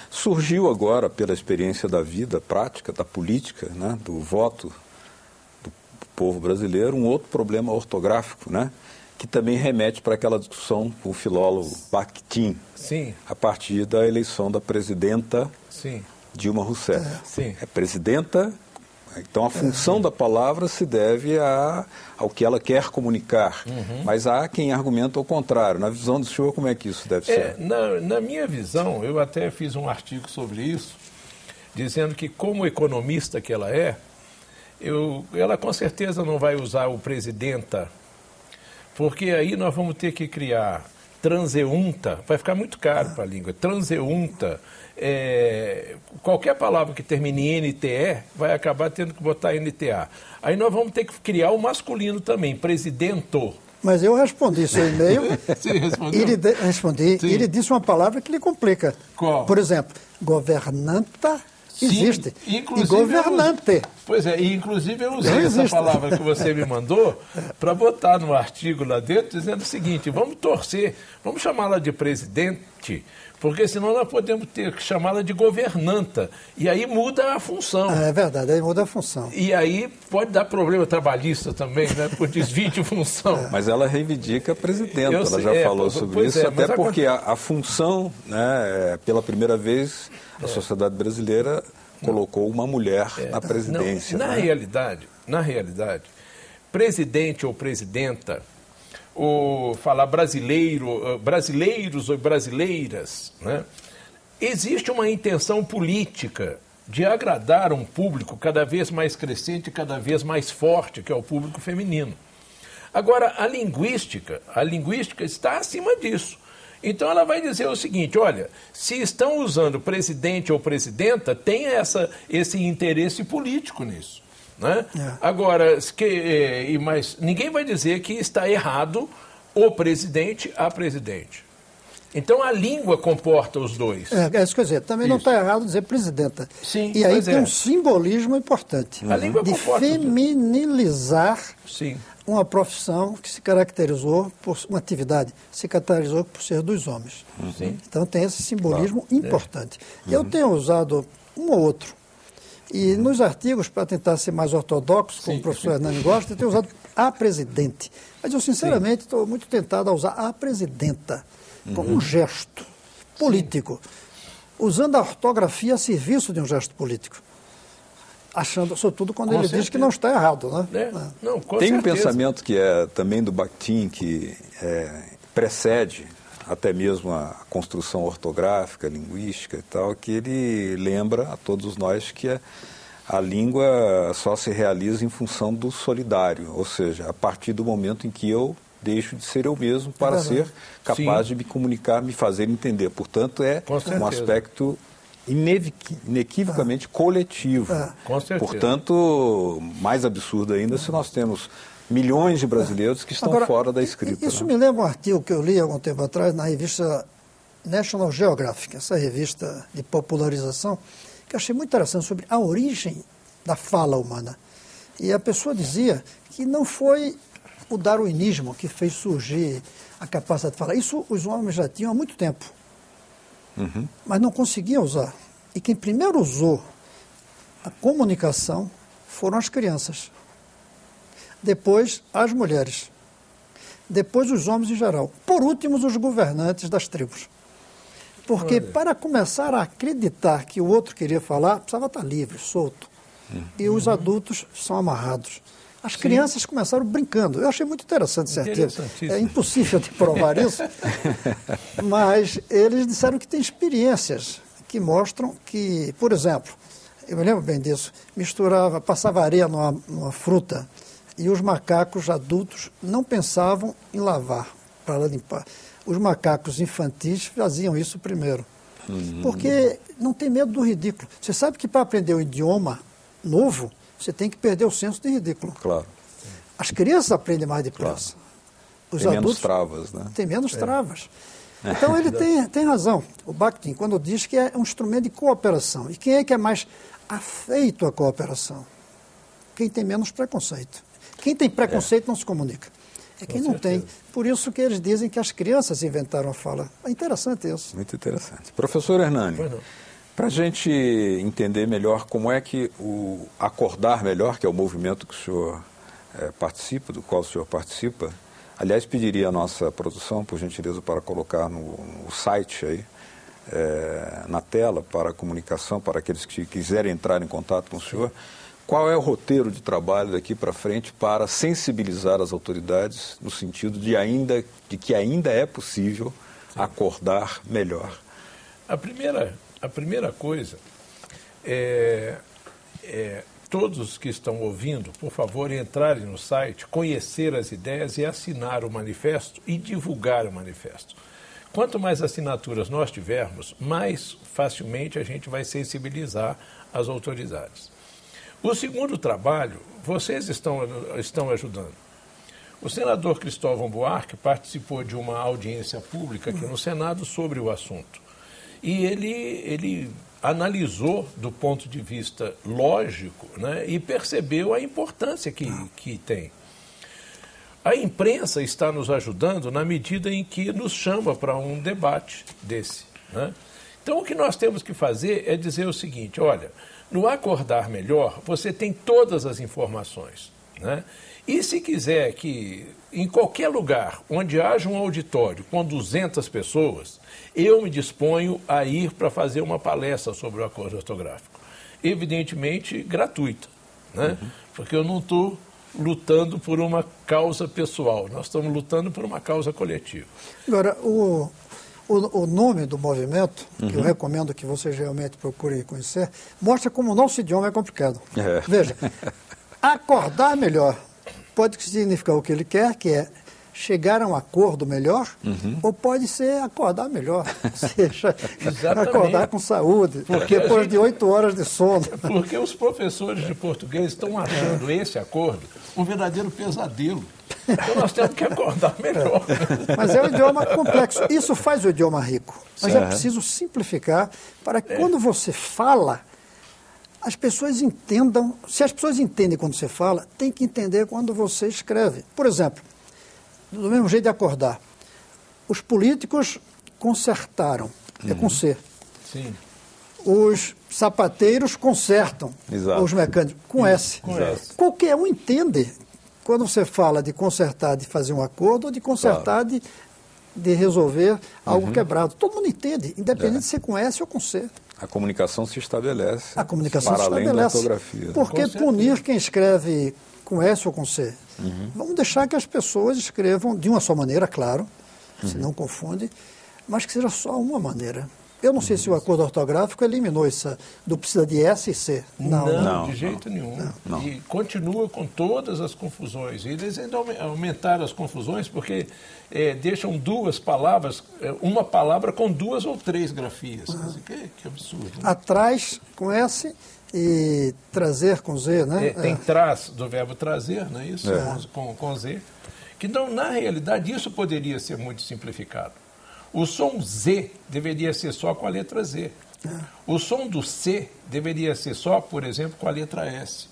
Surgiu agora, pela experiência da vida prática, da política, né, do voto do povo brasileiro, um outro problema ortográfico, né, que também remete para aquela discussão com o filólogo Bakhtin, Sim. a partir da eleição da presidenta Sim. Dilma Rousseff. Sim. É presidenta, então a função da palavra se deve ao que ela quer comunicar, mas há quem argumenta o contrário. Na visão do senhor, como é que isso deve ser? Na minha visão, eu até fiz um artigo sobre isso, dizendo que, como economista que ela é, ela com certeza não vai usar o presidenta, porque aí nós vamos ter que criar transeunta, vai ficar muito caro para a língua, transeunta, qualquer palavra que termine em NTE vai acabar tendo que botar NTA. Aí nós vamos ter que criar o masculino também, presidento. Mas eu respondi seu e-mail. Sim, respondeu? Respondi. Sim. E ele disse uma palavra que lhe complica. Qual? Por exemplo, governanta existe. Sim, e governante. Pois é, e inclusive eu usei essa palavra que você me mandou para botar no artigo lá dentro, dizendo o seguinte: vamos torcer, vamos chamá-la de presidente, porque senão nós podemos ter que chamá-la de governanta. E aí muda a função. É verdade, aí muda a função. E aí pode dar problema trabalhista também, né? Por desvio de função. Mas ela reivindica a presidenta, ela já falou sobre isso, até porque a função, né, pela primeira vez, a sociedade brasileira colocou uma mulher na presidência. Não, na realidade, presidente ou presidenta, ou falar brasileiros ou brasileiras, né? Existe uma intenção política de agradar um público cada vez mais crescente, cada vez mais forte, que é o público feminino. Agora, a linguística está acima disso. Então ela vai dizer o seguinte: olha, se estão usando presidente ou presidenta, tem esse interesse político nisso. Né? Agora, mas ninguém vai dizer que está errado o presidente a presidente. Então a língua comporta os dois. É isso que eu dizer, também não está errado dizer presidenta. Sim, e aí tem um simbolismo importante a língua de comporta feminilizar Sim. uma profissão que se caracterizou por uma atividade, se caracterizou por ser dos homens. Então tem esse simbolismo importante. Eu tenho usado um ou outro. E nos artigos, para tentar ser mais ortodoxo, como o professor Hernani gosta, eu tenho usado a presidente. Mas eu, sinceramente, estou muito tentado a usar a presidenta como um gesto político, usando a ortografia a serviço de um gesto político. Achando, sobretudo, quando ele diz que não está errado. Né? Não, com Tem um certeza. pensamento que é também do Bakhtin, que precede até mesmo a construção ortográfica, linguística e tal, que ele lembra a todos nós que a língua só se realiza em função do solidário, ou seja, a partir do momento em que eu deixo de ser eu mesmo para ser capaz de me comunicar, me fazer entender. Portanto, é um aspecto inequivocamente coletivo. Com certeza. Portanto, mais absurdo ainda se nós temos milhões de brasileiros que estão fora da escrita. Isso me lembra um artigo que eu li há algum tempo atrás na revista National Geographic, essa revista de popularização, que eu achei muito interessante, sobre a origem da fala humana. E a pessoa dizia que não foi o darwinismo que fez surgir a capacidade de falar. Isso os homens já tinham há muito tempo, mas não conseguiam usar. E quem primeiro usou a comunicação foram as crianças. Depois, as mulheres. Depois, os homens em geral. Por último, os governantes das tribos. Porque para começar a acreditar que o outro queria falar, precisava estar livre, solto. E os adultos são amarrados. As crianças começaram brincando. Eu achei muito interessante esse artigo. É impossível de provar isso. Mas eles disseram que tem experiências que mostram que, por exemplo, eu me lembro bem disso, passava areia numa fruta e os macacos adultos não pensavam em lavar para limpar. Os macacos infantis faziam isso primeiro. Porque não tem medo do ridículo. Você sabe que para aprender um idioma novo, você tem que perder o senso de ridículo. Claro. As crianças aprendem mais depressa. Os tem adultos menos travas, né? Tem menos travas. Então ele tem razão, o Bakhtin, quando diz que é um instrumento de cooperação. E quem é que é mais afeito à cooperação? Quem tem menos preconceito. Quem tem preconceito não se comunica. é quem não tem. Por isso que eles dizem que as crianças inventaram a fala. É interessante isso. Muito interessante. Professor Hernani, para a gente entender melhor como é que o Acordar Melhor, que é o movimento que o senhor participa, do qual o senhor participa, aliás, pediria a nossa produção, por gentileza, para colocar no site aí, na tela, para a comunicação, para aqueles que quiserem entrar em contato com o senhor. Qual é o roteiro de trabalho daqui para frente para sensibilizar as autoridades no sentido de que ainda é possível acordar melhor? A primeira coisa é todos que estão ouvindo, por favor, entrarem no site, conhecer as ideias e assinar o manifesto e divulgar o manifesto. Quanto mais assinaturas nós tivermos, mais facilmente a gente vai sensibilizar as autoridades. O segundo trabalho, vocês estão ajudando. O senador Cristóvão Buarque participou de uma audiência pública aqui no Senado sobre o assunto. E ele analisou do ponto de vista lógico, né, e percebeu a importância que tem. A imprensa está nos ajudando na medida em que nos chama para um debate desse, né? Então, o que nós temos que fazer é dizer o seguinte: olha, no Acordar Melhor, você tem todas as informações, né? E se quiser que, em qualquer lugar onde haja um auditório com 200 pessoas, eu me disponho a ir para fazer uma palestra sobre o acordo ortográfico. Evidentemente, gratuita, né? Porque eu não estou lutando por uma causa pessoal, nós estamos lutando por uma causa coletiva. Agora, o nome do movimento, que eu recomendo que vocês realmente procurem conhecer, mostra como o nosso idioma é complicado. Veja, acordar melhor pode significar o que ele quer, que é chegar a um acordo melhor, ou pode ser acordar melhor, ou seja, acordar com saúde, porque depois de 8 horas de sono. Porque os professores de português estão achando esse acordo um verdadeiro pesadelo. Então nós temos que acordar melhor. Mas é um idioma complexo. Isso faz o idioma rico. Mas é preciso simplificar para que quando você fala, as pessoas entendam. Se as pessoas entendem quando você fala, tem que entender quando você escreve. Por exemplo, do mesmo jeito de acordar, os políticos consertaram, é com C. Sim. Os sapateiros consertam, os mecânicos, com S. Qualquer um entende quando você fala de consertar, de fazer um acordo, ou de consertar, de resolver algo quebrado. Todo mundo entende, independente de ser com S ou com C. A comunicação se estabelece. A comunicação para se além estabelece. da ortografia. Por que punir quem escreve com S ou com C? Vamos deixar que as pessoas escrevam de uma só maneira, claro, se não confunde, mas que seja só uma maneira. Eu não sei se o acordo ortográfico eliminou isso do precisa de S e C. Não, de jeito nenhum. Não. E continua com todas as confusões. E eles ainda aumentaram as confusões porque deixam duas palavras, uma palavra com 2 ou 3 grafias. Que absurdo. Né? Atrás com S e trazer com Z, né? Tem traz do verbo trazer, não é isso? Com Z. Que não, na realidade, isso poderia ser muito simplificado. O som Z deveria ser só com a letra Z. O som do C deveria ser só, por exemplo, com a letra S.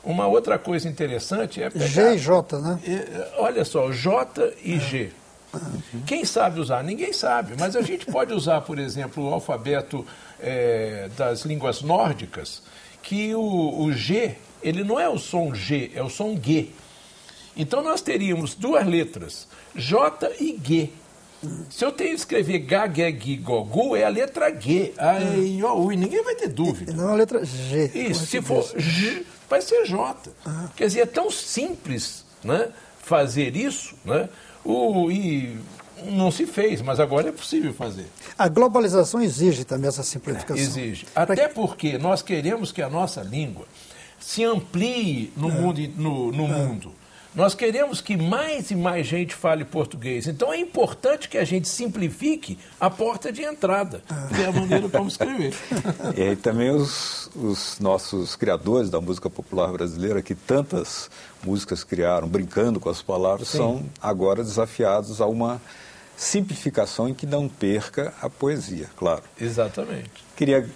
Uma outra coisa interessante é pegar... G e J, né? Olha só, J e G. Quem sabe usar? Ninguém sabe, mas a gente pode usar, por exemplo, o alfabeto das línguas nórdicas, que o G, ele não é o som G, é o som G. Então nós teríamos 2 letras, J e G. Se eu tenho que escrever G, G, G, Gogu, é a letra G. Ninguém vai ter dúvida. Não é a letra G. Isso, se for G, vai ser J. Quer dizer, é tão simples, né, fazer isso, né, e não se fez, mas agora é possível fazer. A globalização exige também essa simplificação. Exige. Até porque nós queremos que a nossa língua se amplie no mundo. Nós queremos que mais e mais gente fale português. Então é importante que a gente simplifique a porta de entrada, que é a maneira como escrever. E aí também os nossos criadores da música popular brasileira, que tantas músicas criaram, brincando com as palavras, são agora desafiados a uma simplificação em que não perca a poesia, claro. Exatamente. Queria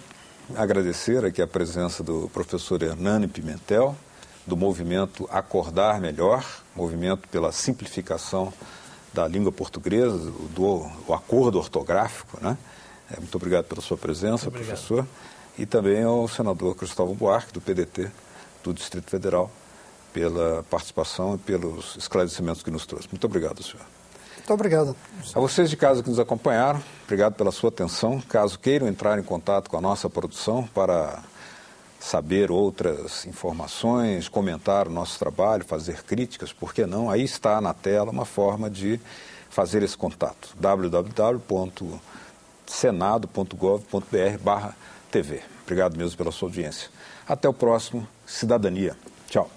agradecer aqui a presença do professor Hernani Pimentel, do movimento Acordar Melhor, movimento pela simplificação da língua portuguesa, do acordo ortográfico, né? Muito obrigado pela sua presença, professor. E também ao senador Cristóvão Buarque, do PDT do Distrito Federal, pela participação e pelos esclarecimentos que nos trouxe. Muito obrigado, senhor. Muito obrigado. A vocês de casa que nos acompanharam, obrigado pela sua atenção. Caso queiram entrar em contato com a nossa produção para saber outras informações, comentar o nosso trabalho, fazer críticas, por que não? Aí está na tela uma forma de fazer esse contato. www.senado.gov.br/TV. Obrigado mesmo pela sua audiência. Até o próximo Cidadania. Tchau.